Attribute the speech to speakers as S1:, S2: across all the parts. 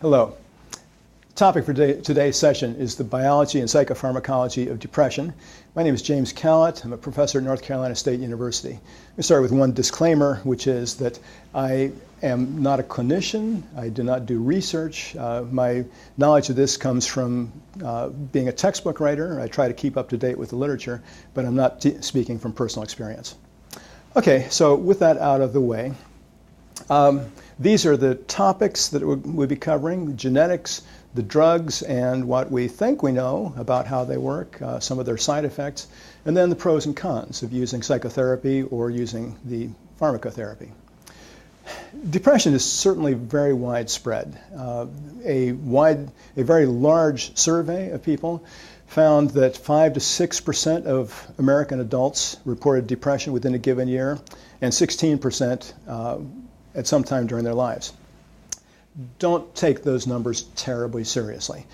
S1: Hello. The topic for today's session is the biology and psychopharmacology of depression. My name is James Kalat. I'm a professor at North Carolina State University. Let me start with one disclaimer, which is that I am not a clinician. I do not do research. My knowledge of this comes from being a textbook writer. I try to keep up to date with the literature, but I'm not speaking from personal experience. Okay, so with that out of the way, these are the topics that we'll be covering: genetics, the drugs, and what we think we know about how they work, some of their side effects, and then the pros and cons of using psychotherapy or using the pharmacotherapy. Depression is certainly very widespread. A very large survey of people found that 5 to 6% of American adults reported depression within a given year, and 16% at some time during their lives. Don't take those numbers terribly seriously.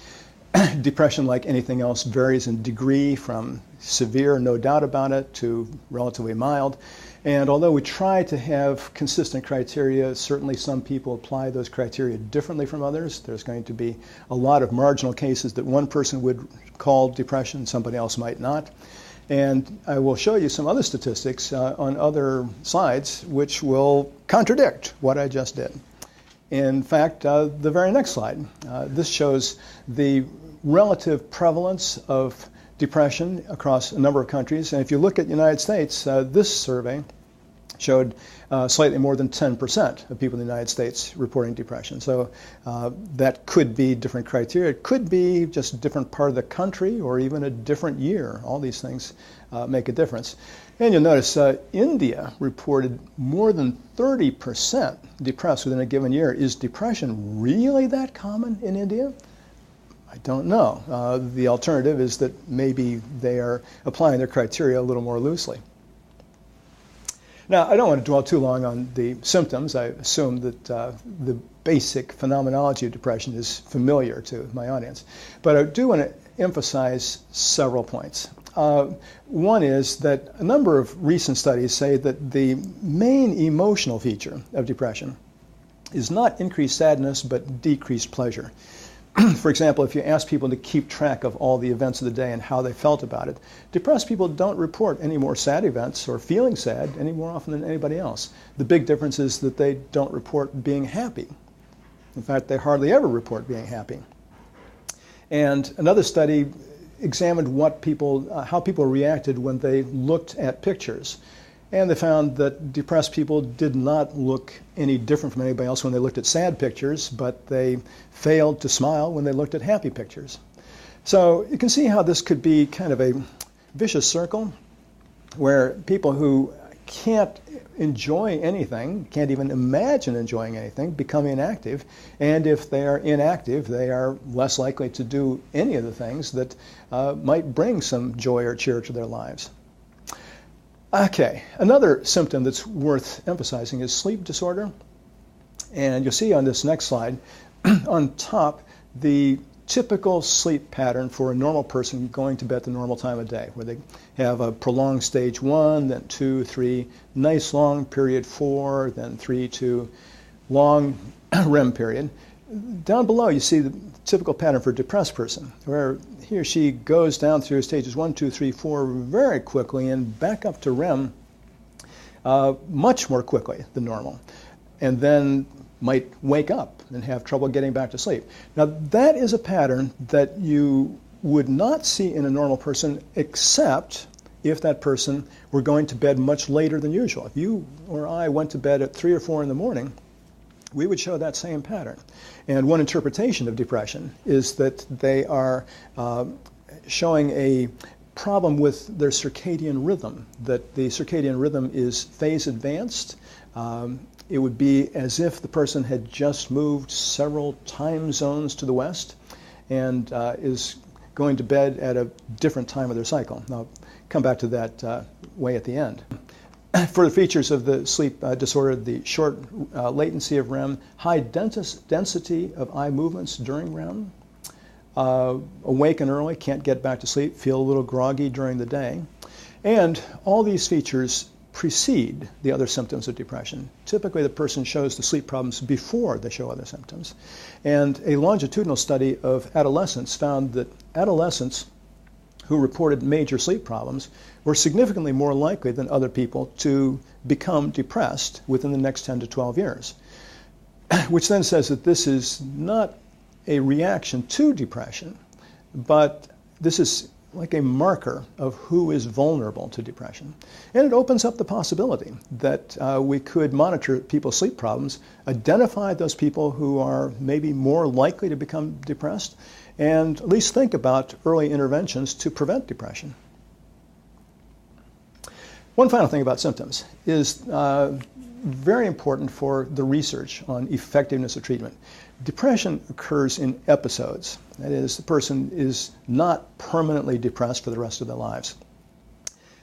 S1: Depression, like anything else, varies in degree from severe, no doubt about it, to relatively mild. And although we try to have consistent criteria, certainly some people apply those criteria differently from others. There's going to be a lot of marginal cases that one person would call depression, somebody else might not. And I will show you some other statistics on other slides which will contradict what I just did. In fact, the very next slide, this shows the relative prevalence of depression across a number of countries. And if you look at the United States, this survey showed slightly more than 10% of people in the United States reporting depression. So that could be different criteria. It could be just a different part of the country or even a different year. All these things make a difference. And you'll notice India reported more than 30% depressed within a given year. Is depression really that common in India? I don't know. The alternative is that maybe they are applying their criteria a little more loosely. Now, I don't want to dwell too long on the symptoms. I assume that the basic phenomenology of depression is familiar to my audience. But I do want to emphasize several points. One is that a number of recent studies say that the main emotional feature of depression is not increased sadness, but decreased pleasure. For example, if you ask people to keep track of all the events of the day and how they felt about it, depressed people don't report any more sad events or feeling sad any more often than anybody else. The big difference is that they don't report being happy. In fact, they hardly ever report being happy. And another study examined how people reacted when they looked at pictures. And they found that depressed people did not look any different from anybody else when they looked at sad pictures, but they failed to smile when they looked at happy pictures. So you can see how this could be kind of a vicious circle where people who can't enjoy anything, can't even imagine enjoying anything, become inactive. And if they are inactive, they are less likely to do any of the things that might bring some joy or cheer to their lives. Okay, another symptom that's worth emphasizing is sleep disorder. And you'll see on this next slide, on top, the typical sleep pattern for a normal person going to bed at the normal time of day, where they have a prolonged stage 1, then 2, 3, nice long period 4, then 3, 2, long REM period. Down below, you see the typical pattern for a depressed person, where he or she goes down through stages 1, 2, 3, 4 very quickly and back up to REM much more quickly than normal, and then might wake up and have trouble getting back to sleep. Now, that is a pattern that you would not see in a normal person, except if that person were going to bed much later than usual. If you or I went to bed at 3 or 4 in the morning, we would show that same pattern. And one interpretation of depression is that they are showing a problem with their circadian rhythm, that the circadian rhythm is phase advanced. It would be as if the person had just moved several time zones to the west and is going to bed at a different time of their cycle. Now, I'll come back to that way at the end. For the features of the sleep disorder, the short latency of REM, high density of eye movements during REM, awaken early, can't get back to sleep, feel a little groggy during the day. And all these features precede the other symptoms of depression. Typically, the person shows the sleep problems before they show other symptoms. And a longitudinal study of adolescents found that adolescents who reported major sleep problems were significantly more likely than other people to become depressed within the next 10 to 12 years, which then says that this is not a reaction to depression, but this is like a marker of who is vulnerable to depression. And it opens up the possibility that we could monitor people's sleep problems, identify those people who are maybe more likely to become depressed, and at least think about early interventions to prevent depression. One final thing about symptoms is very important for the research on effectiveness of treatment. Depression occurs in episodes. That is, the person is not permanently depressed for the rest of their lives.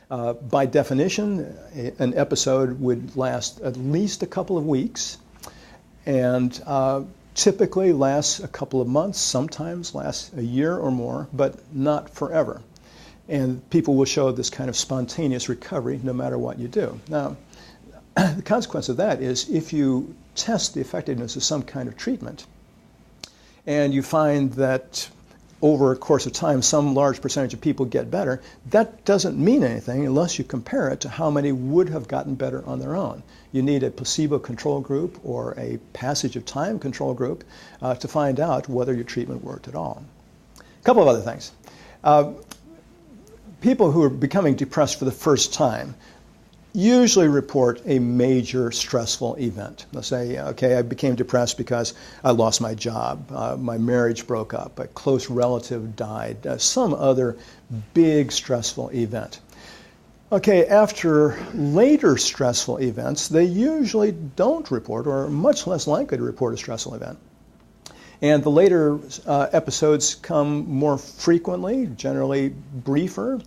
S1: By definition, an episode would last at least a couple of weeks and typically lasts a couple of months, sometimes lasts a year or more, but not forever. And people will show this kind of spontaneous recovery no matter what you do. Now, the consequence of that is if you test the effectiveness of some kind of treatment and you find that over a course of time some large percentage of people get better, that doesn't mean anything unless you compare it to how many would have gotten better on their own. You need a placebo control group or a passage of time control group to find out whether your treatment worked at all. A couple of other things. People who are becoming depressed for the first time usually report a major stressful event. They'll say, okay, I became depressed because I lost my job, my marriage broke up, a close relative died, some other big stressful event. Okay, after later stressful events, they usually don't report or are much less likely to report a stressful event. And the later episodes come more frequently, generally briefer.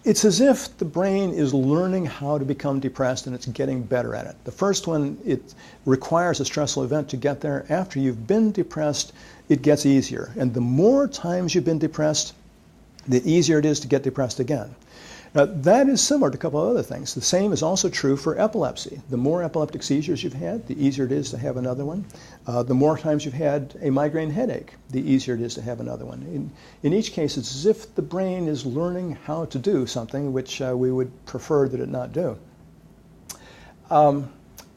S1: It's as if the brain is learning how to become depressed and it's getting better at it. The first one, it requires a stressful event to get there. After you've been depressed, it gets easier. And the more times you've been depressed, the easier it is to get depressed again. Now, that is similar to a couple of other things. The same is also true for epilepsy. The more epileptic seizures you've had, the easier it is to have another one. The more times you've had a migraine headache, the easier it is to have another one. In each case, it's as if the brain is learning how to do something which we would prefer that it not do.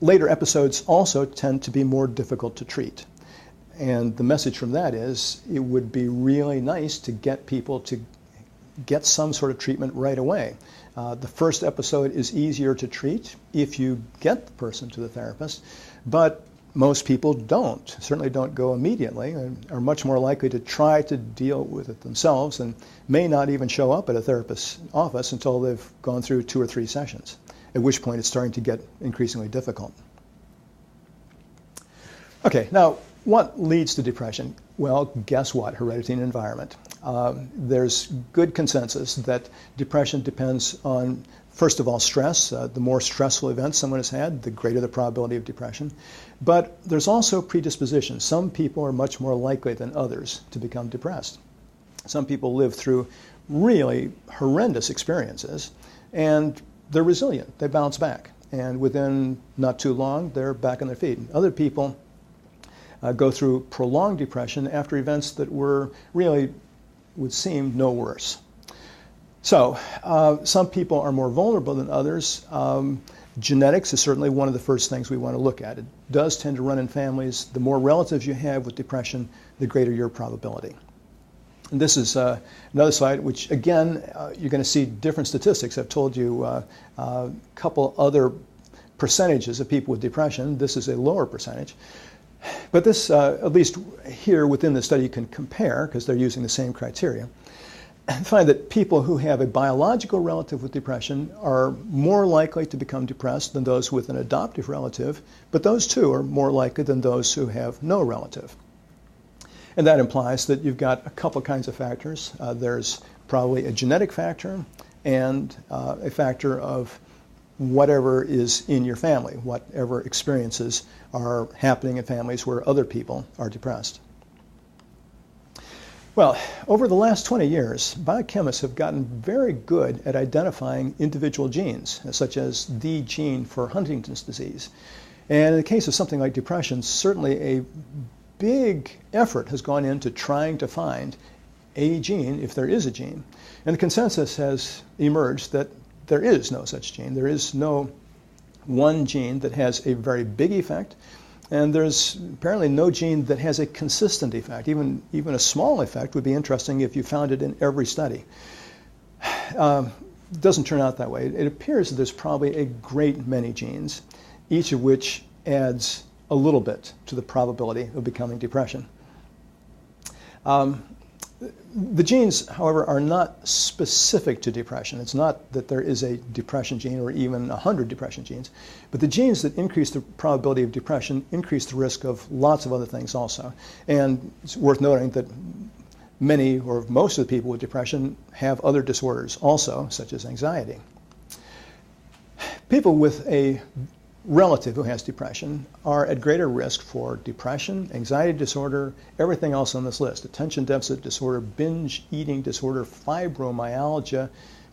S1: Later episodes also tend to be more difficult to treat. And the message from that is it would be really nice to get people to get some sort of treatment right away. The first episode is easier to treat if you get the person to the therapist, but most people don't, certainly don't go immediately, and are much more likely to try to deal with it themselves and may not even show up at a therapist's office until they've gone through 2 or 3 sessions, at which point it's starting to get increasingly difficult. Okay, now what leads to depression? Well, guess what? Heredity and environment. There's good consensus that depression depends on, first of all, stress. The more stressful events someone has had, the greater the probability of depression. But there's also predisposition. Some people are much more likely than others to become depressed. Some people live through really horrendous experiences, and they're resilient. They bounce back. And within not too long, they're back on their feet. Other people go through prolonged depression after events that were really, would seem, no worse. So some people are more vulnerable than others. Genetics is certainly one of the first things we want to look at. It does tend to run in families. The more relatives you have with depression, the greater your probability. And this is another slide, which again, you're going to see different statistics. I've told you a couple other percentages of people with depression. This is a lower percentage. But this, at least here within the study, you can compare, because they're using the same criteria, and find that people who have a biological relative with depression are more likely to become depressed than those with an adoptive relative, but those too are more likely than those who have no relative. And that implies that you've got a couple kinds of factors. There's probably a genetic factor and a factor of whatever is in your family, whatever experiences are happening in families where other people are depressed. Well, over the last 20 years, biochemists have gotten very good at identifying individual genes, such as the gene for Huntington's disease. And in the case of something like depression, certainly a big effort has gone into trying to find a gene, if there is a gene. And the consensus has emerged that there is no such gene. There is no one gene that has a very big effect, and there's apparently no gene that has a consistent effect. Even a small effect would be interesting if you found it in every study. It doesn't turn out that way. It appears that there's probably a great many genes, each of which adds a little bit to the probability of becoming depression. The genes, however, are not specific to depression. It's not that there is a depression gene or even 100 depression genes, but the genes that increase the probability of depression increase the risk of lots of other things also. And it's worth noting that many or most of the people with depression have other disorders also, such as anxiety. People with a relative who has depression are at greater risk for depression, anxiety disorder, everything else on this list: attention deficit disorder, binge eating disorder, fibromyalgia,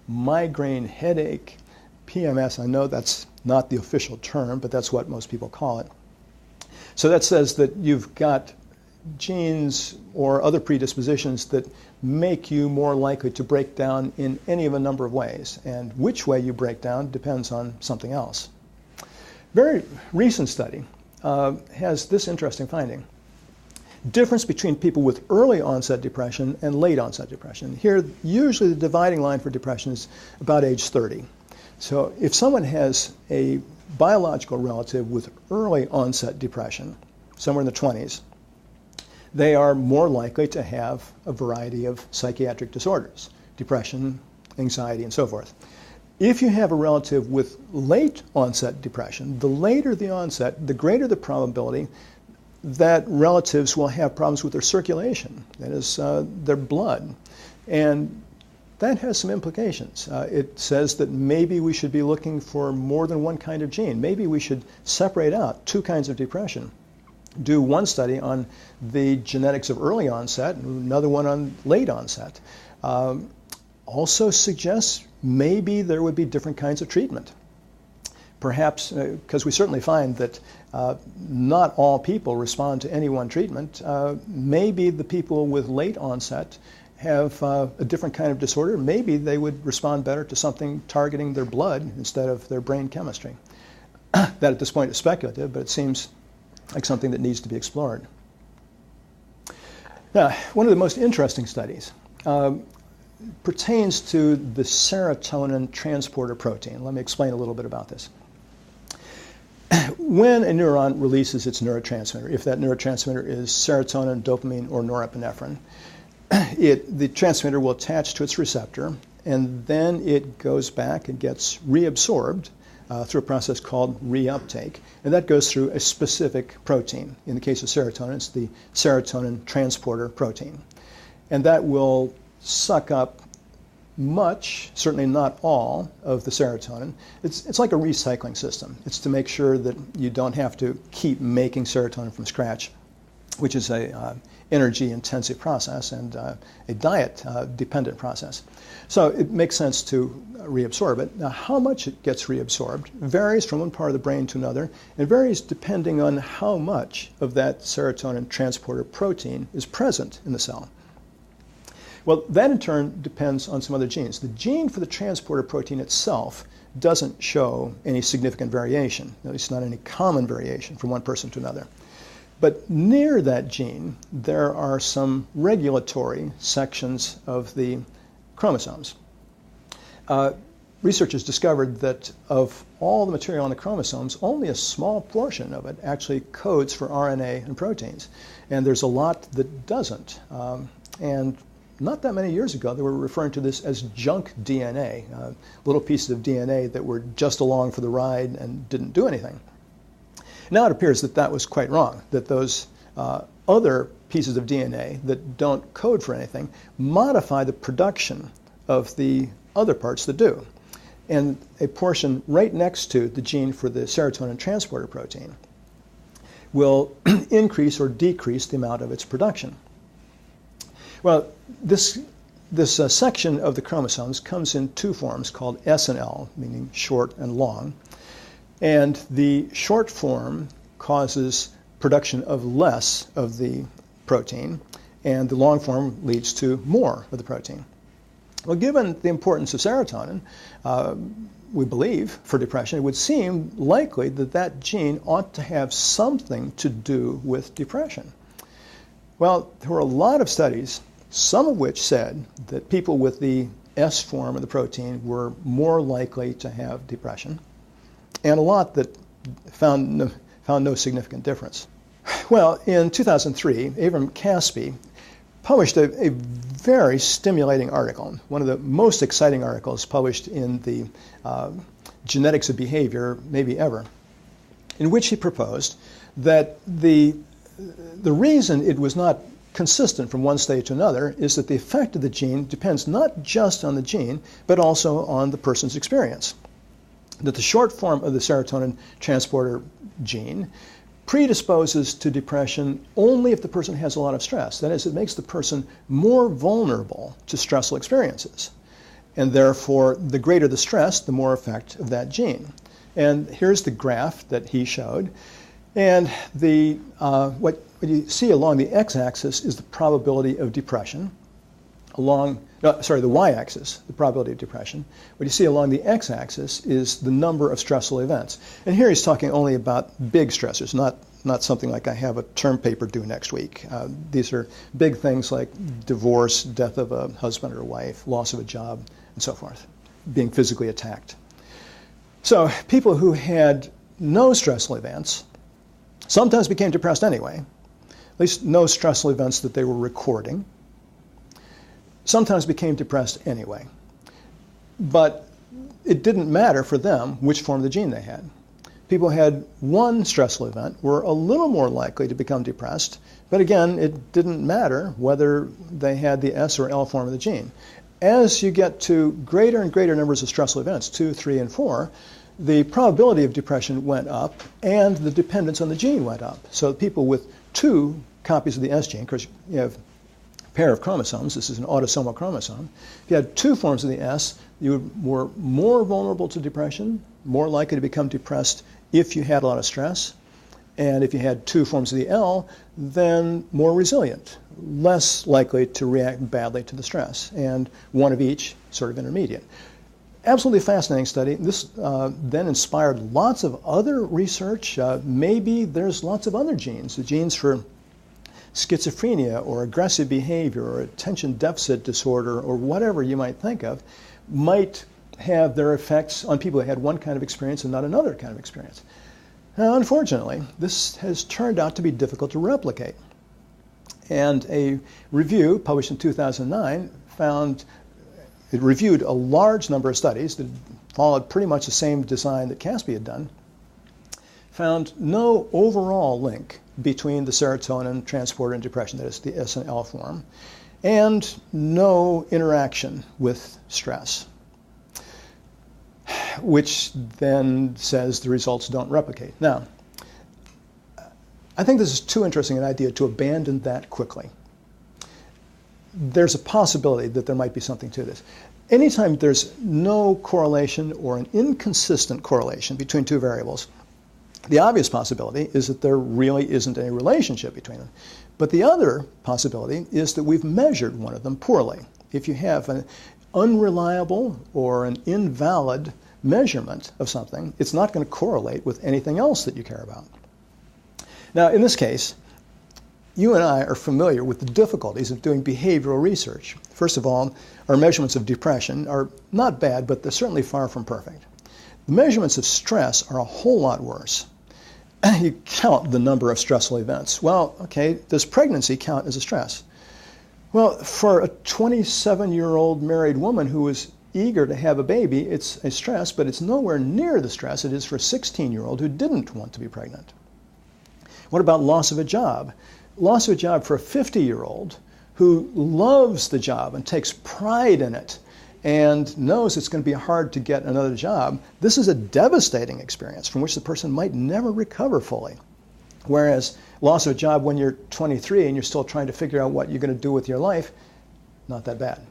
S1: migraine, headache, PMS. I know that's not the official term, but that's what most people call it. So that says that you've got genes or other predispositions that make you more likely to break down in any of a number of ways. And which way you break down depends on something else. Very recent study has this interesting finding. Difference between people with early onset depression and late onset depression. Here, usually the dividing line for depression is about age 30. So if someone has a biological relative with early onset depression, somewhere in the 20s, they are more likely to have a variety of psychiatric disorders, depression, anxiety, and so forth. If you have a relative with late onset depression, the later the onset, the greater the probability that relatives will have problems with their circulation, that is, their blood. And that has some implications. It says that maybe we should be looking for more than one kind of gene. Maybe we should separate out two kinds of depression. Do one study on the genetics of early onset and another one on late onset. Also suggests maybe there would be different kinds of treatment. Perhaps, because we certainly find that not all people respond to any one treatment, maybe the people with late onset have a different kind of disorder. Maybe they would respond better to something targeting their blood instead of their brain chemistry. That at this point is speculative, but it seems like something that needs to be explored. Now, one of the most interesting studies pertains to the serotonin transporter protein. Let me explain a little bit about this. When a neuron releases its neurotransmitter, if that neurotransmitter is serotonin, dopamine, or norepinephrine, the transmitter will attach to its receptor, and then it goes back and gets reabsorbed through a process called reuptake, and that goes through a specific protein. In the case of serotonin, it's the serotonin transporter protein. And that will suck up much, certainly not all, of the serotonin. It's like a recycling system. It's to make sure that you don't have to keep making serotonin from scratch, which is a energy-intensive process and a diet-dependent process. So it makes sense to reabsorb it. Now, how much it gets reabsorbed varies from one part of the brain to another, and varies depending on how much of that serotonin transporter protein is present in the cell. Well, that in turn depends on some other genes. The gene for the transporter protein itself doesn't show any significant variation, at least not any common variation from one person to another. But near that gene, there are some regulatory sections of the chromosomes. Researchers discovered that of all the material on the chromosomes, only a small portion of it actually codes for RNA and proteins. And there's a lot that doesn't. And not that many years ago, they were referring to this as junk DNA, little pieces of DNA that were just along for the ride and didn't do anything. Now it appears that that was quite wrong, that those other pieces of DNA that don't code for anything modify the production of the other parts that do. And a portion right next to the gene for the serotonin transporter protein will increase or decrease the amount of its production. Well, this section of the chromosomes comes in two forms called S and L, meaning short and long. And the short form causes production of less of the protein, and the long form leads to more of the protein. Well, given the importance of serotonin, we believe, for depression, it would seem likely that that gene ought to have something to do with depression. Well, there were a lot of studies, some of which said that people with the S form of the protein were more likely to have depression, and a lot that found no significant difference. Well, in 2003, Avram Caspi published a very stimulating article, one of the most exciting articles published in the Genetics of Behavior maybe ever, in which he proposed that the reason it was not consistent from one stage to another is that the effect of the gene depends not just on the gene, but also on the person's experience. That the short form of the serotonin transporter gene predisposes to depression only if the person has a lot of stress. That is, it makes the person more vulnerable to stressful experiences. And therefore, the greater the stress, the more effect of that gene. And here's the graph that he showed. And what you see along the x-axis is the probability of depression. The y-axis, the probability of depression. What you see along the x-axis is the number of stressful events. And here he's talking only about big stressors, not something like I have a term paper due next week. These are big things like divorce, death of a husband or wife, loss of a job, and so forth, being physically attacked. So people who had no stressful events sometimes became depressed anyway, at least no stressful events that they were recording. Sometimes became depressed anyway. But it didn't matter for them which form of the gene they had. People who had one stressful event were a little more likely to become depressed, but again, it didn't matter whether they had the S or L form of the gene. As you get to greater and greater numbers of stressful events, 2, 3, and 4, the probability of depression went up and the dependence on the gene went up. So people with 2 copies of the S gene, of course you have pair of chromosomes. This is an autosomal chromosome. If you had 2 forms of the S, you were more vulnerable to depression, more likely to become depressed if you had a lot of stress. And if you had 2 forms of the L, then more resilient, less likely to react badly to the stress, and one of each, sort of intermediate. Absolutely fascinating study. This then inspired lots of other research. Maybe there's lots of other genes, the genes for schizophrenia or aggressive behavior or attention deficit disorder or whatever you might think of, might have their effects on people who had one kind of experience and not another kind of experience. Now, unfortunately, this has turned out to be difficult to replicate. And a review published in 2009 it reviewed a large number of studies that followed pretty much the same design that Caspi had done, found no overall link between the serotonin transporter and depression, that is the S and L form, and no interaction with stress, which then says the results don't replicate. Now, I think this is too interesting an idea to abandon that quickly. There's a possibility that there might be something to this. Anytime there's no correlation or an inconsistent correlation between 2 variables, the obvious possibility is that there really isn't any relationship between them. But the other possibility is that we've measured one of them poorly. If you have an unreliable or an invalid measurement of something, it's not going to correlate with anything else that you care about. Now, in this case, you and I are familiar with the difficulties of doing behavioral research. First of all, our measurements of depression are not bad, but they're certainly far from perfect. The measurements of stress are a whole lot worse. You count the number of stressful events. Well, okay, does pregnancy count as a stress? Well, for a 27-year-old married woman who is eager to have a baby, it's a stress, but it's nowhere near the stress it is for a 16-year-old who didn't want to be pregnant. What about loss of a job? Loss of a job for a 50-year-old who loves the job and takes pride in it and knows it's going to be hard to get another job. This is a devastating experience from which the person might never recover fully. Whereas loss of a job when you're 23 and you're still trying to figure out what you're going to do with your life, not that bad.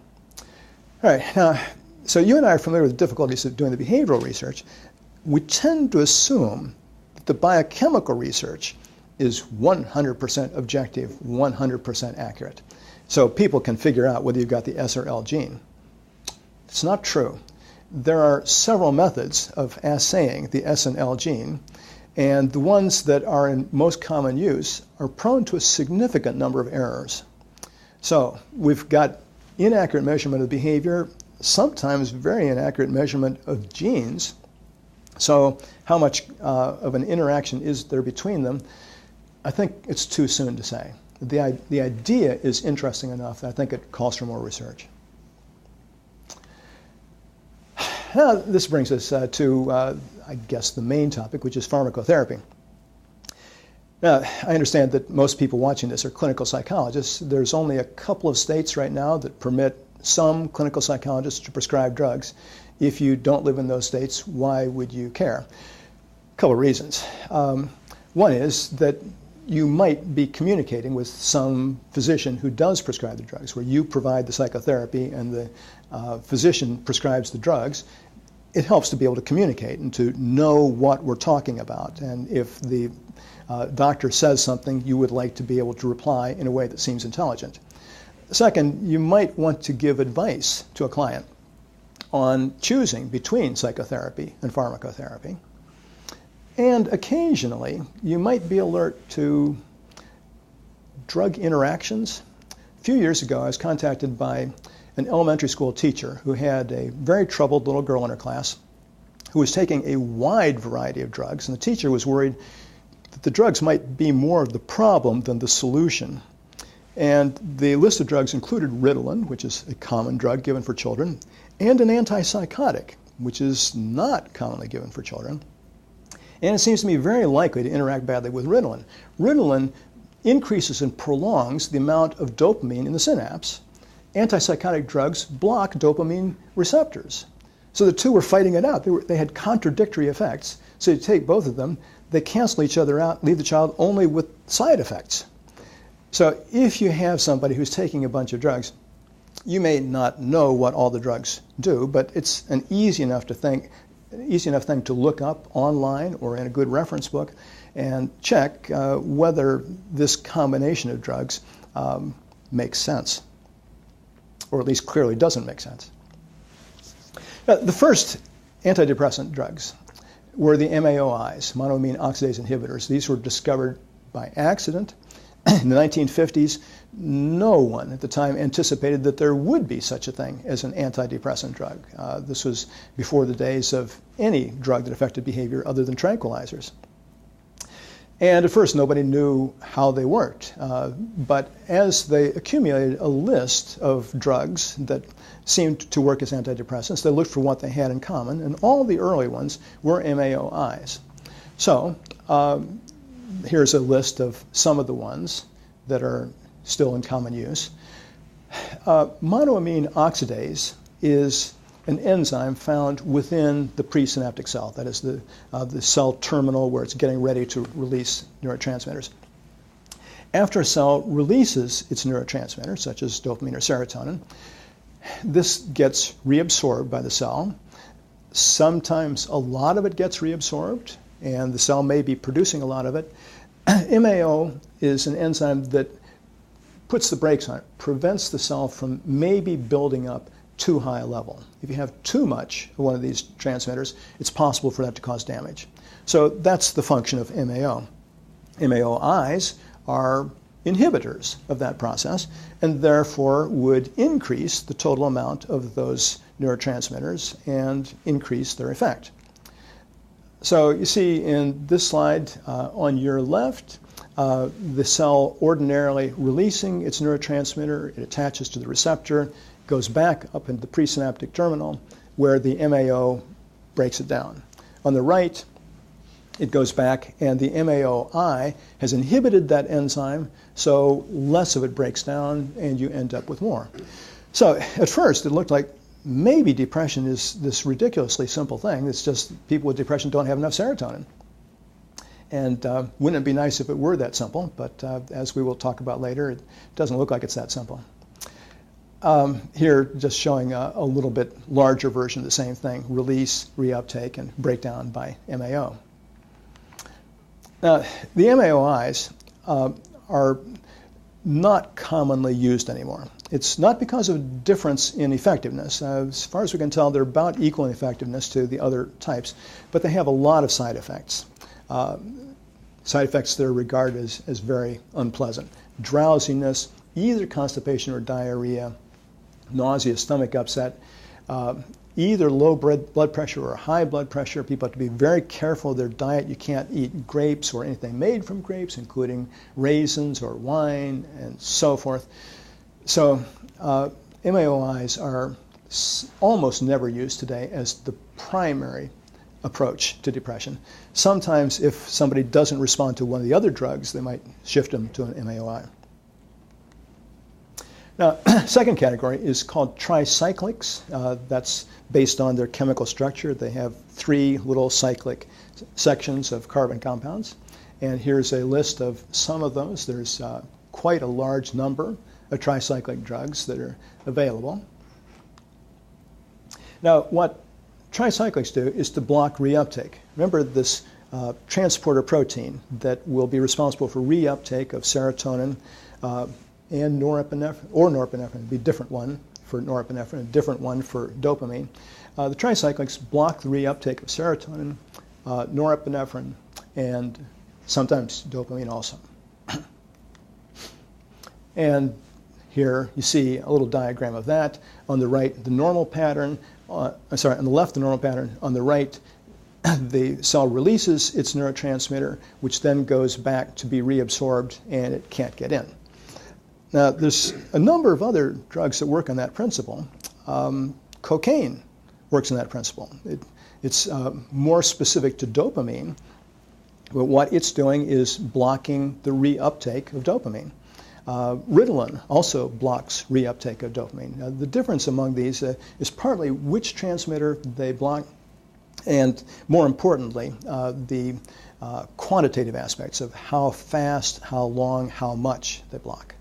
S1: All right, now, so you and I are familiar with the difficulties of doing the behavioral research. We tend to assume that the biochemical research is 100% objective, 100% accurate. So people can figure out whether you've got the S or L gene. It's not true. There are several methods of assaying the S and L gene, and the ones that are in most common use are prone to a significant number of errors. So we've got inaccurate measurement of behavior, sometimes very inaccurate measurement of genes. So how much of an interaction is there between them? I think it's too soon to say. The idea is interesting enough that I think it calls for more research. Now, this brings us to, I guess, the main topic, which is pharmacotherapy. Now, I understand that most people watching this are clinical psychologists. There's only a couple of states right now that permit some clinical psychologists to prescribe drugs. If you don't live in those states, why would you care? A couple of reasons. One is that you might be communicating with some physician who does prescribe the drugs, where you provide the psychotherapy and the physician prescribes the drugs. It helps to be able to communicate and to know what we're talking about. And if the doctor says something, you would like to be able to reply in a way that seems intelligent. Second, you might want to give advice to a client on choosing between psychotherapy and pharmacotherapy. And occasionally, you might be alert to drug interactions. A few years ago, I was contacted by an elementary school teacher who had a very troubled little girl in her class who was taking a wide variety of drugs, and the teacher was worried that the drugs might be more of the problem than the solution. And the list of drugs included Ritalin, which is a common drug given for children, and an antipsychotic, which is not commonly given for children. And it seems to me very likely to interact badly with Ritalin. Ritalin increases and prolongs the amount of dopamine in the synapse. Antipsychotic drugs block dopamine receptors. So the two were fighting it out. They had contradictory effects. So you take both of them, they cancel each other out, leave the child only with side effects. So if you have somebody who's taking a bunch of drugs, you may not know what all the drugs do, but it's an easy enough thing to look up online or in a good reference book and check whether this combination of drugs makes sense, or at least clearly doesn't make sense. Now, the first antidepressant drugs were the MAOIs, monoamine oxidase inhibitors. These were discovered by accident. In the 1950s, no one at the time anticipated that there would be such a thing as an antidepressant drug. This was before the days of any drug that affected behavior other than tranquilizers. And at first, nobody knew how they worked. But as they accumulated a list of drugs that seemed to work as antidepressants, they looked for what they had in common, and all the early ones were MAOIs. So here's a list of some of the ones that are still in common use. Monoamine oxidase is an enzyme found within the presynaptic cell, that is the cell terminal where it's getting ready to release neurotransmitters. After a cell releases its neurotransmitters, such as dopamine or serotonin, this gets reabsorbed by the cell. Sometimes a lot of it gets reabsorbed, and the cell may be producing a lot of it. MAO is an enzyme that puts the brakes on it, prevents the cell from maybe building up too high a level. If you have too much of one of these transmitters, it's possible for that to cause damage. So that's the function of MAO. MAOIs are inhibitors of that process and therefore would increase the total amount of those neurotransmitters and increase their effect. So you see in this slide on your left, the cell ordinarily releasing its neurotransmitter, it attaches to the receptor, goes back up into the presynaptic terminal where the MAO breaks it down. On the right, it goes back and the MAOI has inhibited that enzyme, so less of it breaks down and you end up with more. So at first it looked like maybe depression is this ridiculously simple thing. It's just people with depression don't have enough serotonin. And wouldn't it be nice if it were that simple? But as we will talk about later, it doesn't look like it's that simple. Here, just showing a little bit larger version of the same thing: release, reuptake, and breakdown by MAO. Now, the MAOIs are not commonly used anymore. It's not because of difference in effectiveness. As far as we can tell, they're about equal in effectiveness to the other types, but they have a lot of side effects. Side effects that are regarded as very unpleasant: drowsiness, either constipation or diarrhea, nausea, stomach upset, either low blood pressure or high blood pressure. People have to be very careful of their diet. You can't eat grapes or anything made from grapes, including raisins or wine and so forth. So MAOIs are almost never used today as the primary approach to depression. Sometimes if somebody doesn't respond to one of the other drugs, they might shift them to an MAOI. Now, second category is called tricyclics. That's based on their chemical structure. They have 3 little cyclic sections of carbon compounds. And here's a list of some of those. There's quite a large number of tricyclic drugs that are available. Now, what tricyclics do is to block reuptake. Remember this transporter protein that will be responsible for reuptake of serotonin and norepinephrine, or norepinephrine would be a different one for norepinephrine, a different one for dopamine. The tricyclics block the reuptake of serotonin, norepinephrine, and sometimes dopamine also. And here you see a little diagram of that. On the right, the normal pattern. On the left, the normal pattern. On the right, the cell releases its neurotransmitter, which then goes back to be reabsorbed, and it can't get in. Now, there's a number of other drugs that work on that principle. Cocaine works on that principle. It's more specific to dopamine, but what it's doing is blocking the reuptake of dopamine. Ritalin also blocks reuptake of dopamine. Now, the difference among these is partly which transmitter they block, and more importantly, the quantitative aspects of how fast, how long, how much they block.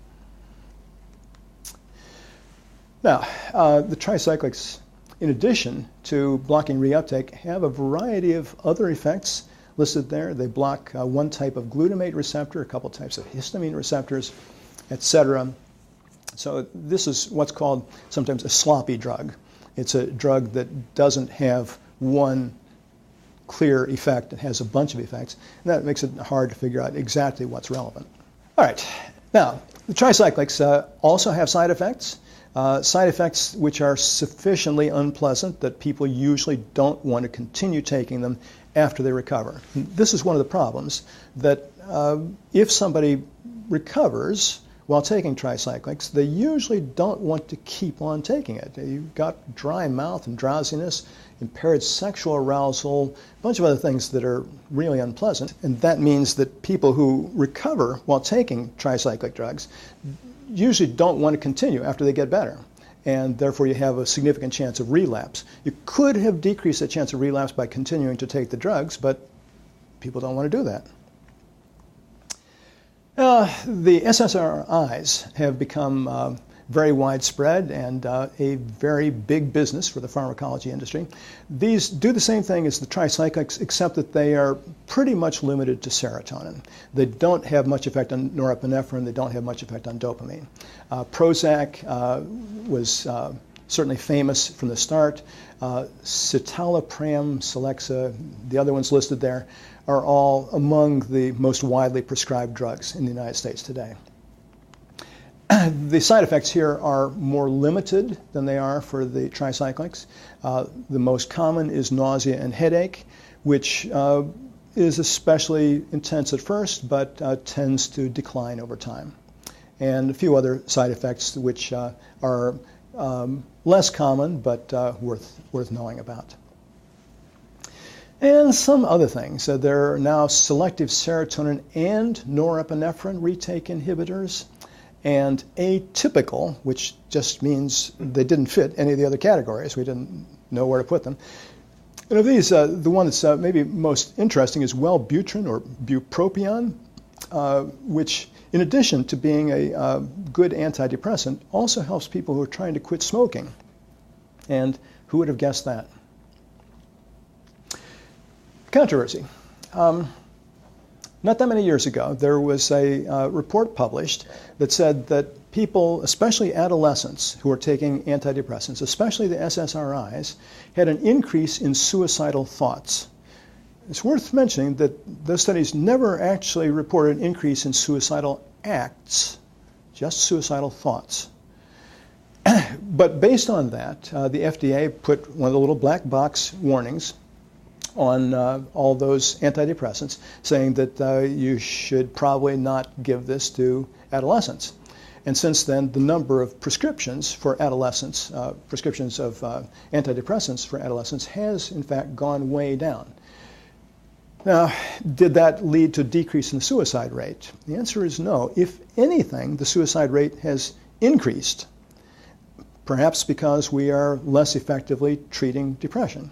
S1: Now, the tricyclics, in addition to blocking reuptake, have a variety of other effects listed there. They block one type of glutamate receptor, a couple types of histamine receptors, etc. So this is what's called sometimes a sloppy drug. It's a drug that doesn't have one clear effect. It has a bunch of effects, and that makes it hard to figure out exactly what's relevant. All right. Now, the tricyclics also have side effects. Side effects which are sufficiently unpleasant that people usually don't want to continue taking them after they recover. And this is one of the problems, that if somebody recovers while taking tricyclics, they usually don't want to keep on taking it. You've got dry mouth and drowsiness, impaired sexual arousal, a bunch of other things that are really unpleasant. And that means that people who recover while taking tricyclic drugs usually don't want to continue after they get better, and therefore you have a significant chance of relapse. You could have decreased the chance of relapse by continuing to take the drugs, but people don't want to do that. The SSRIs have become very widespread and a very big business for the pharmacology industry. These do the same thing as the tricyclics, except that they are pretty much limited to serotonin. They don't have much effect on norepinephrine. They don't have much effect on dopamine. Prozac was certainly famous from the start. Citalopram, Celexa, the other ones listed there, are all among the most widely prescribed drugs in the United States today. The side effects here are more limited than they are for the tricyclics. The most common is nausea and headache, which is especially intense at first, but tends to decline over time. And a few other side effects which are less common, but worth knowing about. And some other things. There are now selective serotonin and norepinephrine retake inhibitors, and atypical, which just means they didn't fit any of the other categories. We didn't know where to put them. And of these, the one that's maybe most interesting is Wellbutrin or bupropion, which in addition to being a good antidepressant, also helps people who are trying to quit smoking. And who would have guessed that? Controversy. Not that many years ago, there was a report published that said that people, especially adolescents who are taking antidepressants, especially the SSRIs, had an increase in suicidal thoughts. It's worth mentioning that those studies never actually reported an increase in suicidal acts, just suicidal thoughts. But based on that, the FDA put one of the little black box warnings on all those antidepressants, saying that you should probably not give this to adolescents. And since then, the number of prescriptions for adolescents, prescriptions of antidepressants for adolescents, has in fact gone way down. Now, did that lead to a decrease in the suicide rate? The answer is no. If anything, the suicide rate has increased, perhaps because we are less effectively treating depression.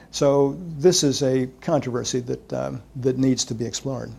S1: So this is a controversy that needs to be explored.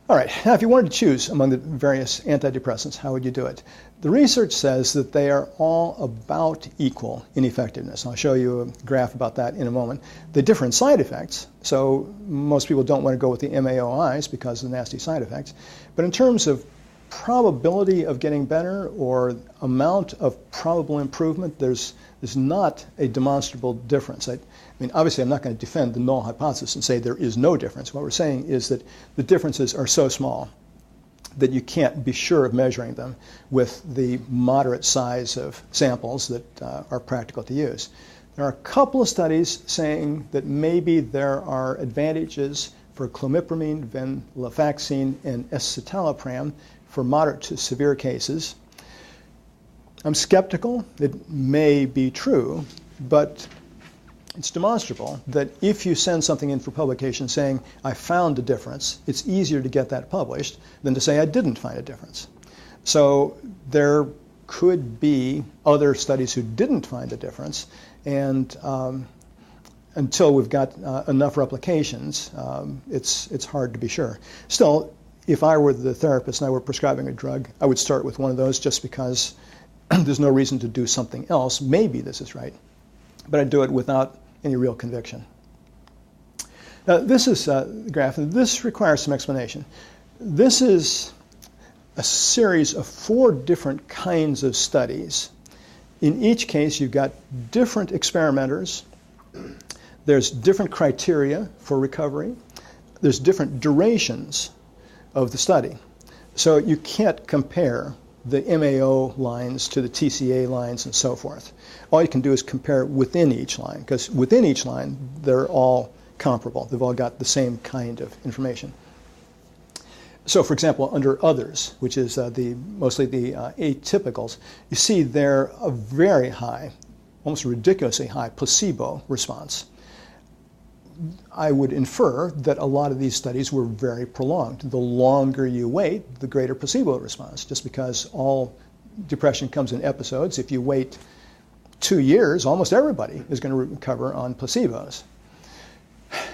S1: All right, now if you wanted to choose among the various antidepressants, how would you do it? The research says that they are all about equal in effectiveness. I'll show you a graph about that in a moment. They differ in side effects, so most people don't want to go with the MAOIs because of the nasty side effects. But in terms of probability of getting better or amount of probable improvement, there's not a demonstrable difference. I mean, obviously, I'm not going to defend the null hypothesis and say there is no difference. What we're saying is that the differences are so small that you can't be sure of measuring them with the moderate size of samples that are practical to use. There are a couple of studies saying that maybe there are advantages for clomipramine, venlafaxine, and escitalopram for moderate to severe cases. I'm skeptical. It may be true, but it's demonstrable that if you send something in for publication saying, I found a difference, it's easier to get that published than to say I didn't find a difference. So there could be other studies who didn't find a difference, and until we've got enough replications, it's hard to be sure. Still, if I were the therapist and I were prescribing a drug, I would start with one of those just because there's no reason to do something else. Maybe this is right, but I'd do it without any real conviction. Now, this is a graph, and this requires some explanation. This is a series of 4 different kinds of studies. In each case, you've got different experimenters. There's different criteria for recovery. There's different durations of the study. So you can't compare the MAO lines to the TCA lines and so forth. All you can do is compare within each line, because within each line, they're all comparable. They've all got the same kind of information. So, for example, under others, which is mostly the atypicals, you see they're a very high, almost ridiculously high placebo response. I would infer that a lot of these studies were very prolonged. The longer you wait, the greater placebo response, just because all depression comes in episodes. If you wait 2 years, almost everybody is going to recover on placebos.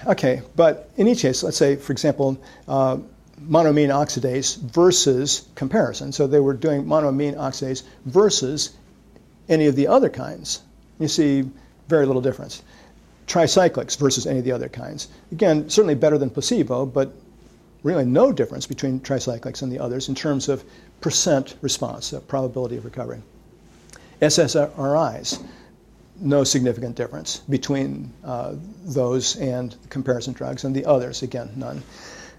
S1: Okay, but in each case, let's say, for example, monoamine oxidase versus comparison. So they were doing monoamine oxidase versus any of the other kinds. You see very little difference. Tricyclics versus any of the other kinds. Again, certainly better than placebo, but really no difference between tricyclics and the others in terms of percent response, probability of recovery. SSRIs, no significant difference between those and comparison drugs, and the others, again, none.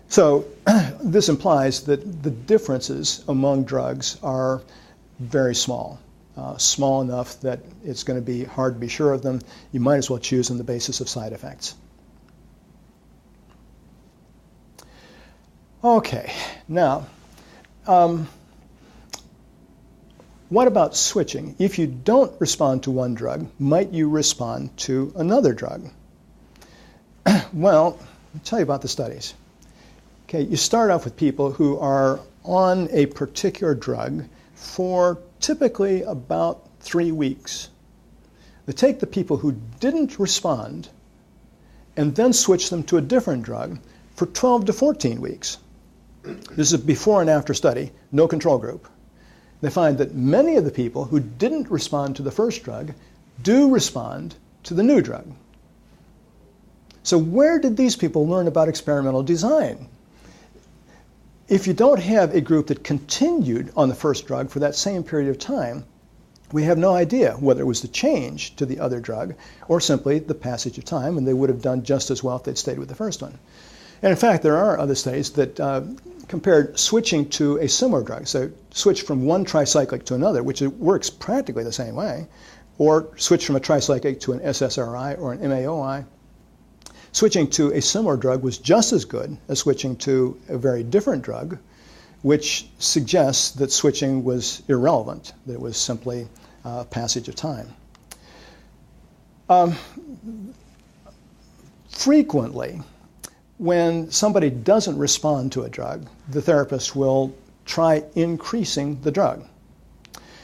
S1: So this implies that the differences among drugs are very small. Small enough that it's going to be hard to be sure of them. You might as well choose on the basis of side effects. Okay, now, what about switching? If you don't respond to one drug, might you respond to another drug? Well, I'll tell you about the studies. Okay, you start off with people who are on a particular drug for typically about 3 weeks. They take the people who didn't respond and then switch them to a different drug for 12 to 14 weeks. This is a before and after study, no control group. They find that many of the people who didn't respond to the first drug do respond to the new drug. So where did these people learn about experimental design? If you don't have a group that continued on the first drug for that same period of time, we have no idea whether it was the change to the other drug or simply the passage of time, and they would have done just as well if they'd stayed with the first one. And in fact, there are other studies that compared switching to a similar drug, so switch from one tricyclic to another, which works practically the same way, or switch from a tricyclic to an SSRI or an MAOI. Switching to a similar drug was just as good as switching to a very different drug, which suggests that switching was irrelevant, that it was simply passage of time. Frequently, when somebody doesn't respond to a drug, the therapist will try increasing the drug.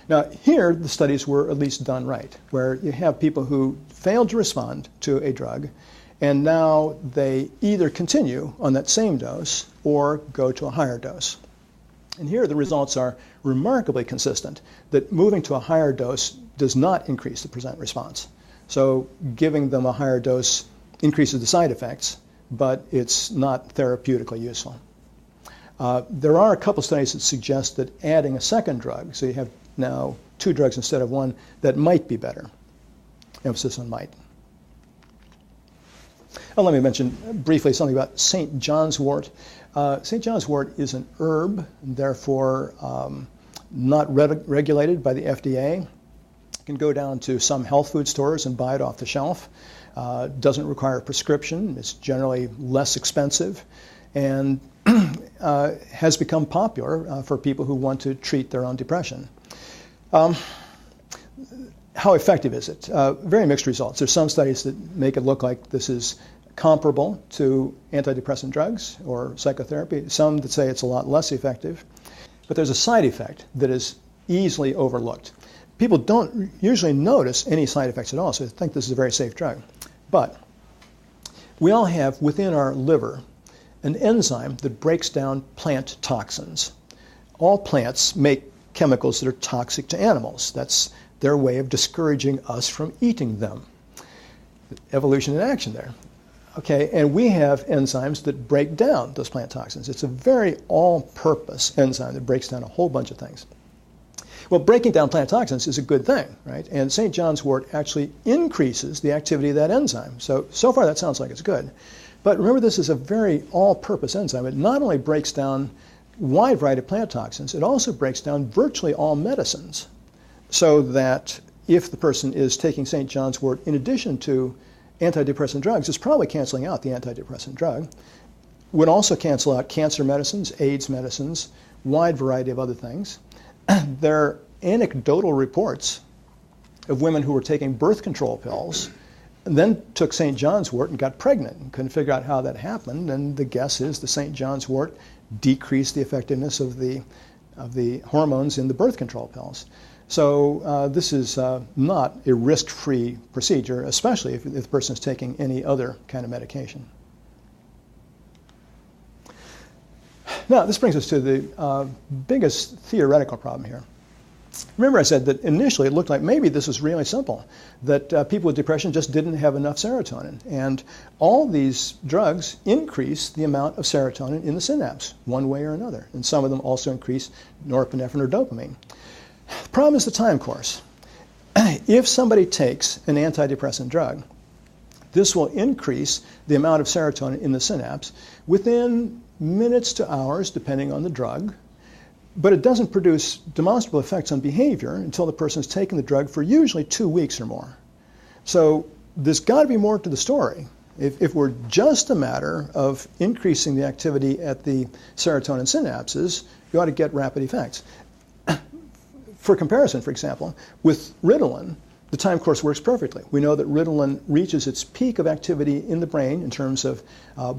S1: Now, here the studies were at least done right, where you have people who failed to respond to a drug, and now they either continue on that same dose or go to a higher dose. And here the results are remarkably consistent, that moving to a higher dose does not increase the percent response. So giving them a higher dose increases the side effects, but it's not therapeutically useful. There are a couple studies that suggest that adding a second drug, so you have now 2 drugs instead of 1, that might be better. Emphasis on might. Let me mention briefly something about St. John's wort. St. John's wort is an herb, and therefore not regulated by the FDA. You can go down to some health food stores and buy it off the shelf. Doesn't require a prescription. It's generally less expensive, and has become popular for people who want to treat their own depression. How effective is it? Very mixed results. There's some studies that make it look like this is comparable to antidepressant drugs or psychotherapy. Some that say it's a lot less effective. But there's a side effect that is easily overlooked. People don't usually notice any side effects at all, so they think this is a very safe drug. But we all have within our liver an enzyme that breaks down plant toxins. All plants make chemicals that are toxic to animals. That's their way of discouraging us from eating them. Evolution in action there. Okay, and we have enzymes that break down those plant toxins. It's a very all-purpose enzyme that breaks down a whole bunch of things. Well, breaking down plant toxins is a good thing, right? And St. John's wort actually increases the activity of that enzyme. So far that sounds like it's good. But remember, this is a very all-purpose enzyme. It not only breaks down a wide variety of plant toxins, it also breaks down virtually all medicines. So that if the person is taking St. John's wort in addition to antidepressant drugs, it's probably canceling out the antidepressant drug. Would also cancel out cancer medicines, AIDS medicines, wide variety of other things. There are anecdotal reports of women who were taking birth control pills and then took St. John's wort and got pregnant and couldn't figure out how that happened. And the guess is the St. John's wort decreased the effectiveness of the hormones in the birth control pills. So this is not a risk-free procedure, especially if the person is taking any other kind of medication. Now, this brings us to the biggest theoretical problem here. Remember I said that initially it looked like maybe this was really simple, that people with depression just didn't have enough serotonin. And all these drugs increase the amount of serotonin in the synapse, one way or another. And some of them also increase norepinephrine or dopamine. The problem is the time course. If somebody takes an antidepressant drug, this will increase the amount of serotonin in the synapse within minutes to hours, depending on the drug, but it doesn't produce demonstrable effects on behavior until the person has taken the drug for usually 2 weeks or more. So there's got to be more to the story. If we're just a matter of increasing the activity at the serotonin synapses, you ought to get rapid effects. For comparison, for example, with Ritalin, the time course works perfectly. We know that Ritalin reaches its peak of activity in the brain in terms of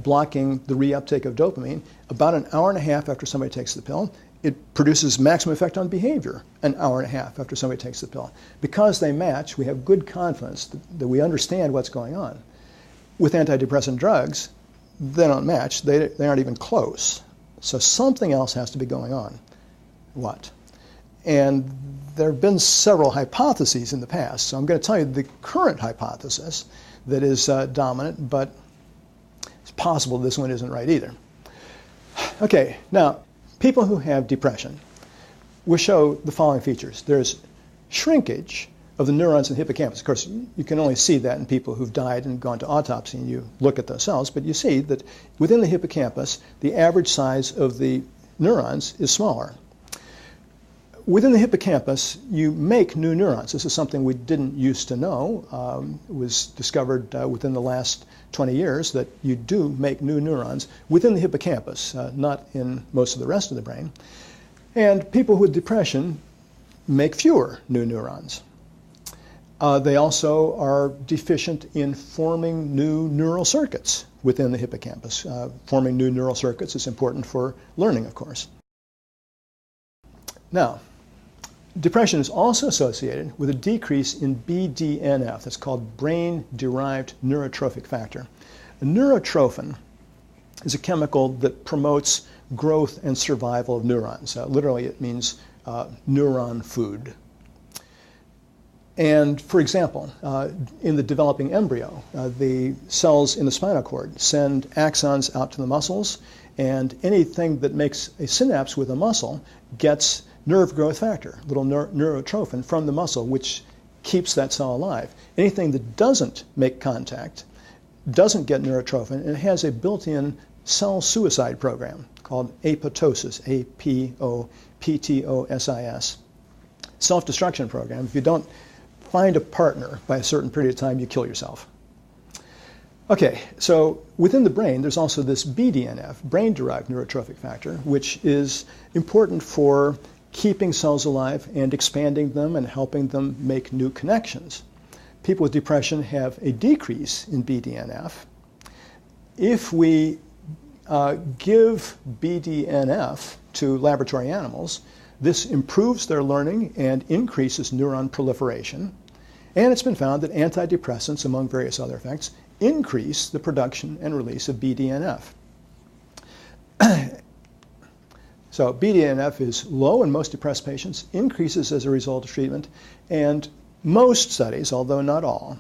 S1: blocking the reuptake of dopamine about an hour and a half after somebody takes the pill. It produces maximum effect on behavior an hour and a half after somebody takes the pill. Because they match, we have good confidence that we understand what's going on. With antidepressant drugs, they don't match. They aren't even close. So something else has to be going on. What? And there have been several hypotheses in the past. So I'm going to tell you the current hypothesis that is dominant, but it's possible this one isn't right either. Okay, now, people who have depression will show the following features. There's shrinkage of the neurons in the hippocampus. Of course, you can only see that in people who've died and gone to autopsy, and you look at those cells, but you see that within the hippocampus, the average size of the neurons is smaller. Within the hippocampus, you make new neurons. This is something we didn't used to know. It was discovered within the last 20 years that you do make new neurons within the hippocampus, not in most of the rest of the brain. And people with depression make fewer new neurons. They also are deficient in forming new neural circuits within the hippocampus. Forming new neural circuits is important for learning, of course. Now, depression is also associated with a decrease in BDNF. That's called brain-derived neurotrophic factor. A neurotrophin is a chemical that promotes growth and survival of neurons. Literally, it means neuron food. And for example, in the developing embryo, the cells in the spinal cord send axons out to the muscles, and anything that makes a synapse with a muscle gets nerve growth factor, little neurotrophin from the muscle, which keeps that cell alive. Anything that doesn't make contact doesn't get neurotrophin, and it has a built-in cell suicide program called apoptosis, A-P-O-P-T-O-S-I-S. Self-destruction program. If you don't find a partner by a certain period of time, you kill yourself. Okay, so within the brain, there's also this BDNF, brain-derived neurotrophic factor, which is important for keeping cells alive and expanding them and helping them make new connections. People with depression have a decrease in BDNF. If we give BDNF to laboratory animals, this improves their learning and increases neuron proliferation. And it's been found that antidepressants, among various other effects, increase the production and release of BDNF. So BDNF is low in most depressed patients, increases as a result of treatment, and most studies, although not all,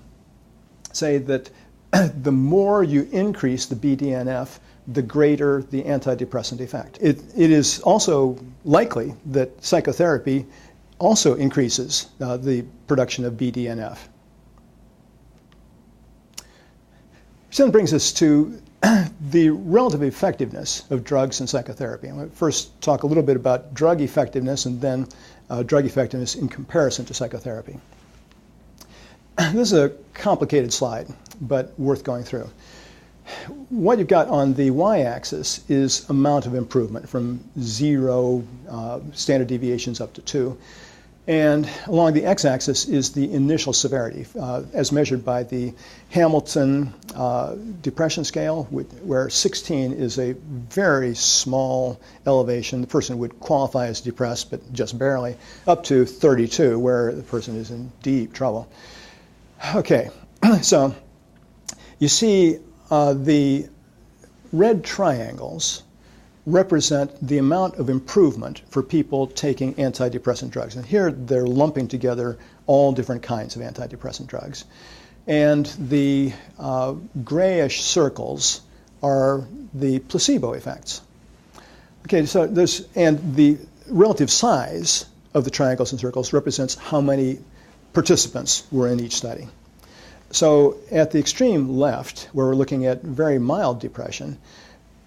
S1: say that the more you increase the BDNF, the greater the antidepressant effect. It is also likely that psychotherapy also increases the production of BDNF. Which then brings us to the relative effectiveness of drugs in psychotherapy. I'm going to first talk a little bit about drug effectiveness and then drug effectiveness in comparison to psychotherapy. This is a complicated slide, but worth going through. What you've got on the y-axis is amount of improvement from 0 standard deviations up to 2. And along the x-axis is the initial severity, as measured by the Hamilton Depression Scale, where 16 is a very small elevation. The person would qualify as depressed, but just barely, up to 32, where the person is in deep trouble. Okay, so you see the red triangles represent the amount of improvement for people taking antidepressant drugs. And here they're lumping together all different kinds of antidepressant drugs. And the grayish circles are the placebo effects. Okay, so and the relative size of the triangles and circles represents how many participants were in each study. So at the extreme left, where we're looking at very mild depression,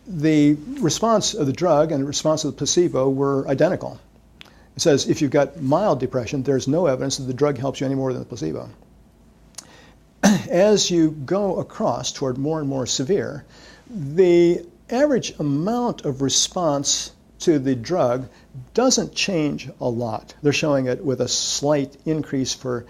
S1: the response of the drug and the response of the placebo were identical. It says if you've got mild depression, there's no evidence that the drug helps you any more than the placebo. As you go across toward more and more severe, the average amount of response to the drug doesn't change a lot. They're showing it with a slight increase for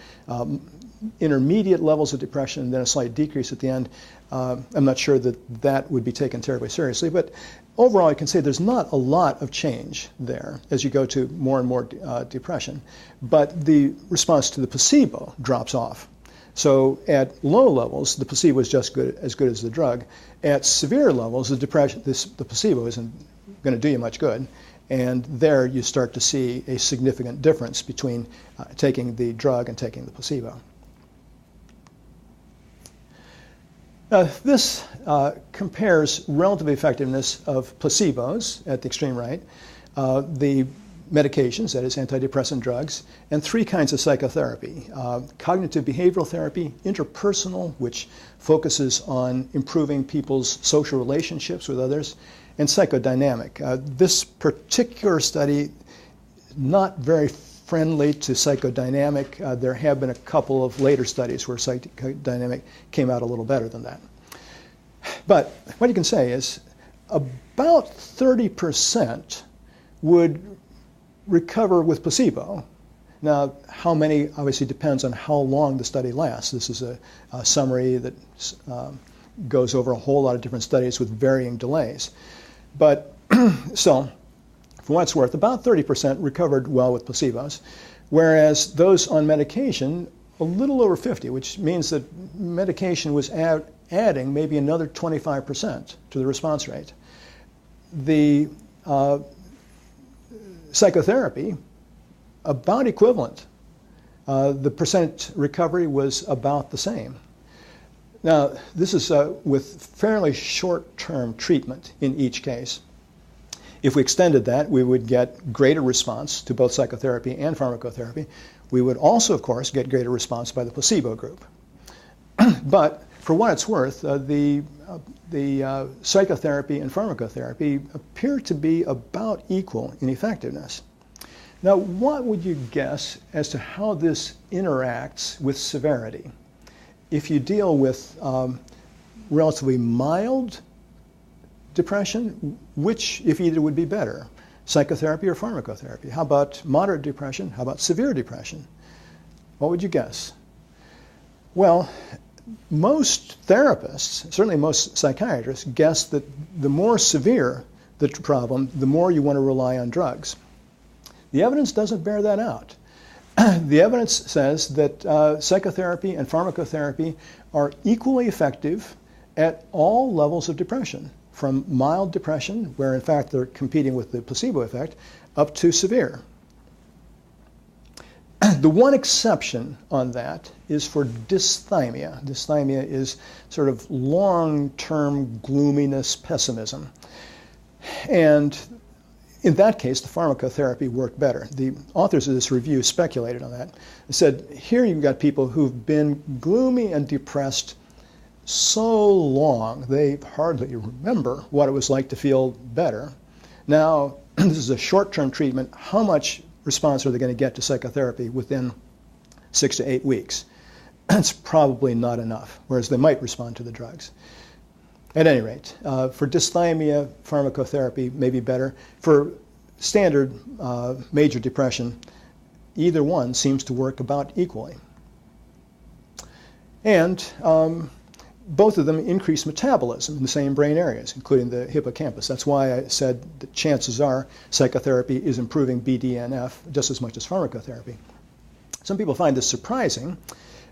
S1: intermediate levels of depression and then a slight decrease at the end. I'm not sure that that would be taken terribly seriously, but overall you can say there's not a lot of change there as you go to more and more depression, but the response to the placebo drops off. So at low levels, the placebo is just as good as the drug. At severe levels, the placebo isn't going to do you much good. And there you start to see a significant difference between taking the drug and taking the placebo. This compares relative effectiveness of placebos at the extreme right, the medications, that is antidepressant drugs, and three kinds of psychotherapy. Cognitive behavioral therapy, interpersonal, which focuses on improving people's social relationships with others, and psychodynamic. This particular study, not very friendly to psychodynamic. There have been a couple of later studies where psychodynamic came out a little better than that. But what you can say is about 30% would recover with placebo. Now, how many obviously depends on how long the study lasts. This is a summary that goes over a whole lot of different studies with varying delays. But so, for what it's worth, about 30% recovered well with placebos, whereas those on medication, a little over 50, which means that medication was adding maybe another 25% to the response rate. The psychotherapy, about equivalent. The percent recovery was about the same. Now, this is with fairly short-term treatment in each case. If we extended that, we would get greater response to both psychotherapy and pharmacotherapy. We would also, of course, get greater response by the placebo group. But for what it's worth, the psychotherapy and pharmacotherapy appear to be about equal in effectiveness. Now, what would you guess as to how this interacts with severity? If you deal with relatively mild depression, which, if either, would be better, psychotherapy or pharmacotherapy? How about moderate depression? How about severe depression? What would you guess? Well, most therapists, certainly most psychiatrists, guess that the more severe the problem, the more you want to rely on drugs. The evidence doesn't bear that out. The evidence says that psychotherapy and pharmacotherapy are equally effective at all levels of depression, from mild depression, where in fact they're competing with the placebo effect, up to severe. The one exception on that is for dysthymia. Dysthymia is sort of long-term gloominess, pessimism. And in that case, the pharmacotherapy worked better. The authors of this review speculated on that. They said, here you've got people who've been gloomy and depressed so long, they hardly remember what it was like to feel better. Now, this is a short-term treatment. How much response are they going to get to psychotherapy within 6 to 8 weeks? It's probably not enough, whereas they might respond to the drugs. At any rate, for dysthymia, pharmacotherapy may be better. For standard major depression, either one seems to work about equally. And both of them increase metabolism in the same brain areas, including the hippocampus. That's why I said that chances are psychotherapy is improving BDNF just as much as pharmacotherapy. Some people find this surprising,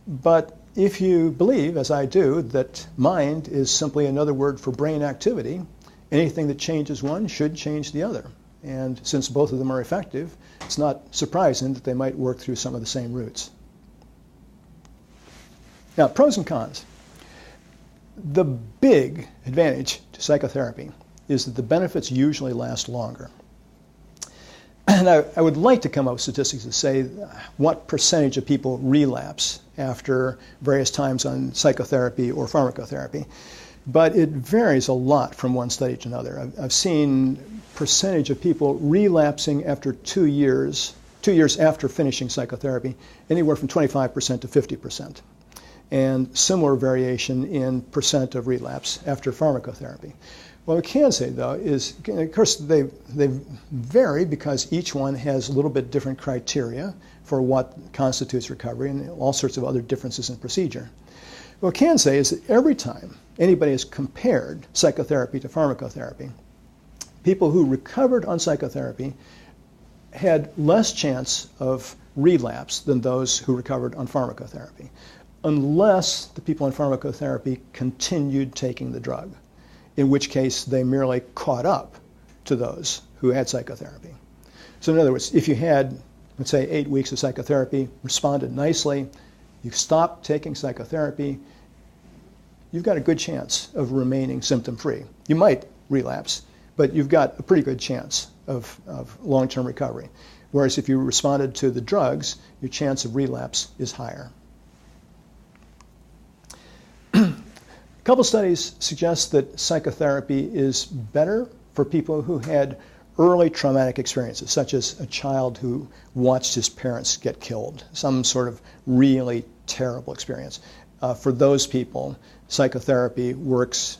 S1: but if you believe, as I do, that mind is simply another word for brain activity, anything that changes one should change the other. And since both of them are effective, it's not surprising that they might work through some of the same roots. Now, pros and cons. The big advantage to psychotherapy is that the benefits usually last longer. And I would like to come up with statistics to say what percentage of people relapse after various times on psychotherapy or pharmacotherapy, but it varies a lot from one study to another. I've seen percentage of people relapsing after 2 years after finishing psychotherapy, anywhere from 25% to 50%. And similar variation in percent of relapse after pharmacotherapy. What we can say, though, is, of course, they vary because each one has a little bit different criteria for what constitutes recovery and all sorts of other differences in procedure. What we can say is that every time anybody has compared psychotherapy to pharmacotherapy, people who recovered on psychotherapy had less chance of relapse than those who recovered on pharmacotherapy. unless the people in pharmacotherapy continued taking the drug, in which case they merely caught up to those who had psychotherapy. So in other words, if you had, let's say, 8 weeks of psychotherapy, responded nicely, you stopped taking psychotherapy, you've got a good chance of remaining symptom-free. You might relapse, but you've got a pretty good chance of long-term recovery. Whereas if you responded to the drugs, your chance of relapse is higher. A couple studies suggest that psychotherapy is better for people who had early traumatic experiences, such as a child who watched his parents get killed, some sort of really terrible experience. For those people, psychotherapy works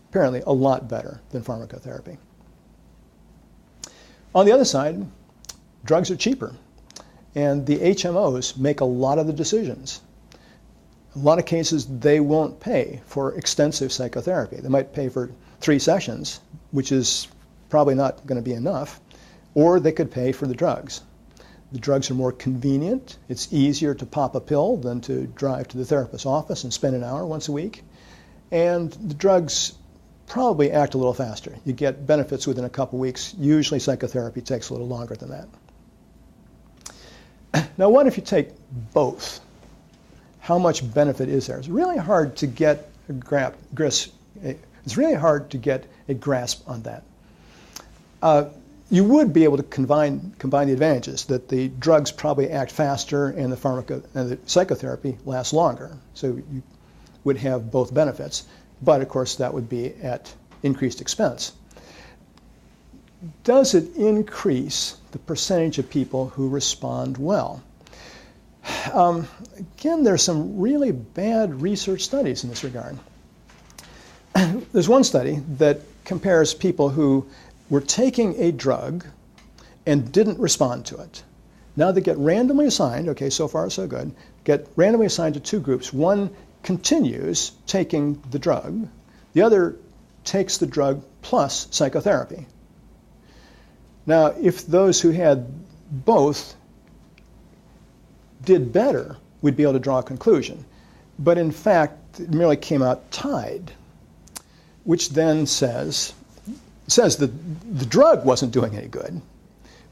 S1: apparently a lot better than pharmacotherapy. On the other side, drugs are cheaper, and the HMOs make a lot of the decisions. In a lot of cases, they won't pay for extensive psychotherapy. They might pay for 3 sessions, which is probably not going to be enough, or they could pay for the drugs. The drugs are more convenient. It's easier to pop a pill than to drive to the therapist's office and spend an hour once a week. And the drugs probably act a little faster. You get benefits within a couple weeks. Usually psychotherapy takes a little longer than that. Now, what if you take both? How much benefit is there? It's really hard to get a grasp on that. You would be able to combine the advantages, that the drugs probably act faster and the psychotherapy lasts longer. So you would have both benefits. But of course, that would be at increased expense. Does it increase the percentage of people who respond well? Again, there's some really bad research studies in this regard. There's one study that compares people who were taking a drug and didn't respond to it. Now they get randomly assigned, okay, so far so good, get randomly assigned to 2 groups. One continues taking the drug, the other takes the drug plus psychotherapy. Now, if those who had both did better, we'd be able to draw a conclusion. But in fact, it merely came out tied, which then says that the drug wasn't doing any good,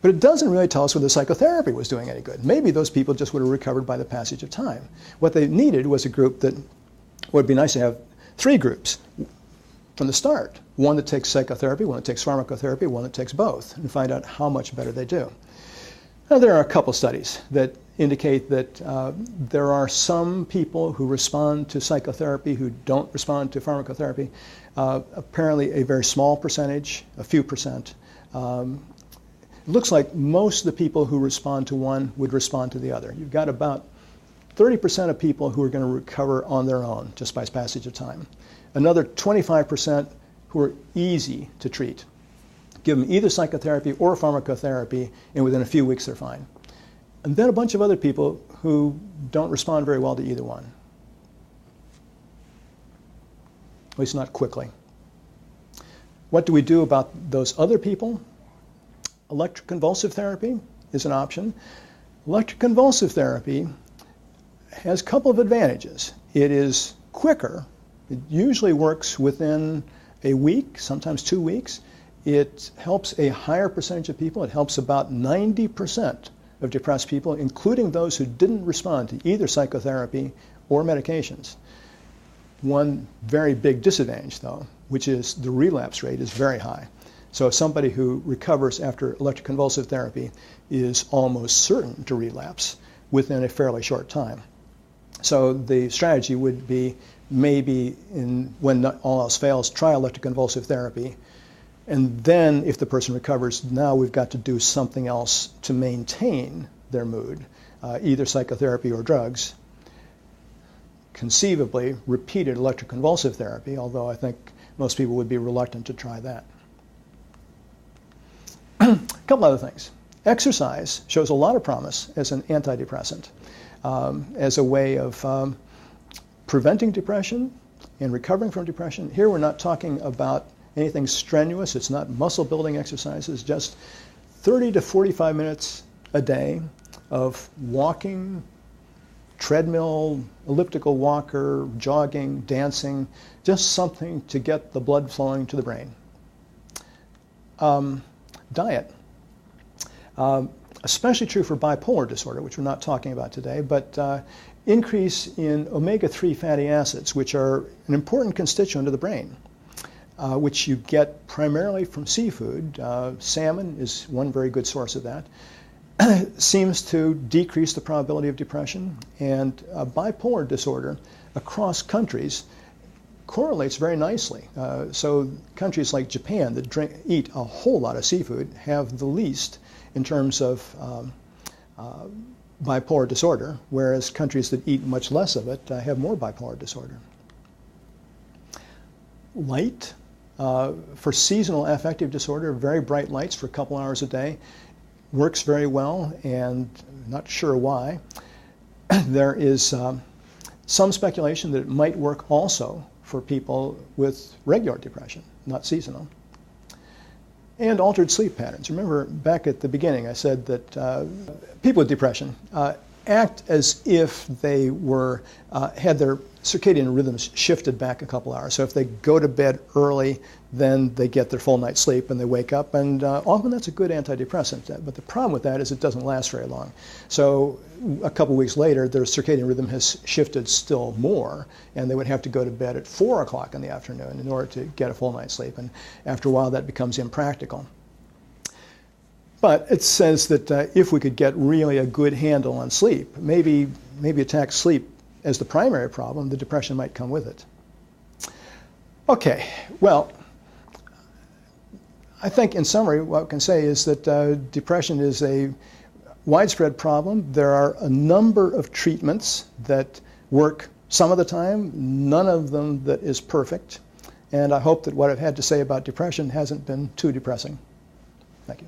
S1: but it doesn't really tell us whether psychotherapy was doing any good. Maybe those people just would have recovered by the passage of time. What they needed was a group that would be nice to have 3 groups from the start. One that takes psychotherapy, one that takes pharmacotherapy, one that takes both, and find out how much better they do. Now, there are a couple studies that indicate that there are some people who respond to psychotherapy who don't respond to pharmacotherapy. Apparently a very small percentage, a few percent. It looks like most of the people who respond to one would respond to the other. You've got about 30% of people who are going to recover on their own just by passage of time. Another 25% who are easy to treat. Give them either psychotherapy or pharmacotherapy, and within a few weeks they're fine. And then a bunch of other people who don't respond very well to either one. At least not quickly. What do we do about those other people? Electroconvulsive therapy is an option. Electroconvulsive therapy has a couple of advantages. It is quicker. It usually works within a week, sometimes 2 weeks. It helps a higher percentage of people. It helps about 90% of depressed people, including those who didn't respond to either psychotherapy or medications. One very big disadvantage, though, which is the relapse rate is very high. So somebody who recovers after electroconvulsive therapy is almost certain to relapse within a fairly short time. So the strategy would be maybe when all else fails, try electroconvulsive therapy. And then if the person recovers, now we've got to do something else to maintain their mood, either psychotherapy or drugs. Conceivably, repeated electroconvulsive therapy, although I think most people would be reluctant to try that. A couple other things. Exercise shows a lot of promise as an antidepressant, as a way of preventing depression and recovering from depression. Here we're not talking about anything strenuous. It's not muscle building exercises, just 30 to 45 minutes a day of walking, treadmill, elliptical walker, jogging, dancing, just something to get the blood flowing to the brain. Diet. Especially true for bipolar disorder, which we're not talking about today, but increase in omega-3 fatty acids, which are an important constituent of the brain, which you get primarily from seafood. Salmon is one very good source of that. Seems to decrease the probability of depression, and bipolar disorder across countries correlates very nicely. So countries like Japan that eat a whole lot of seafood have the least in terms of bipolar disorder, whereas countries that eat much less of it have more bipolar disorder. Light. For seasonal affective disorder, very bright lights for a couple hours a day works very well, and not sure why. There is some speculation that it might work also for people with regular depression, not seasonal. And altered sleep patterns. Remember back at the beginning I said that people with depression act as if they were had their circadian rhythms shifted back a couple hours. So if they go to bed early, then they get their full night's sleep and they wake up, and often that's a good antidepressant. But the problem with that is it doesn't last very long. So a couple weeks later, their circadian rhythm has shifted still more, and they would have to go to bed at 4 o'clock in the afternoon in order to get a full night's sleep. And after a while, that becomes impractical. But it says that if we could get really a good handle on sleep, maybe attack sleep as the primary problem, the depression might come with it. Okay, well, I think in summary what I can say is that depression is a widespread problem. There are a number of treatments that work some of the time, none of them that is perfect, and I hope that what I've had to say about depression hasn't been too depressing. Thank you.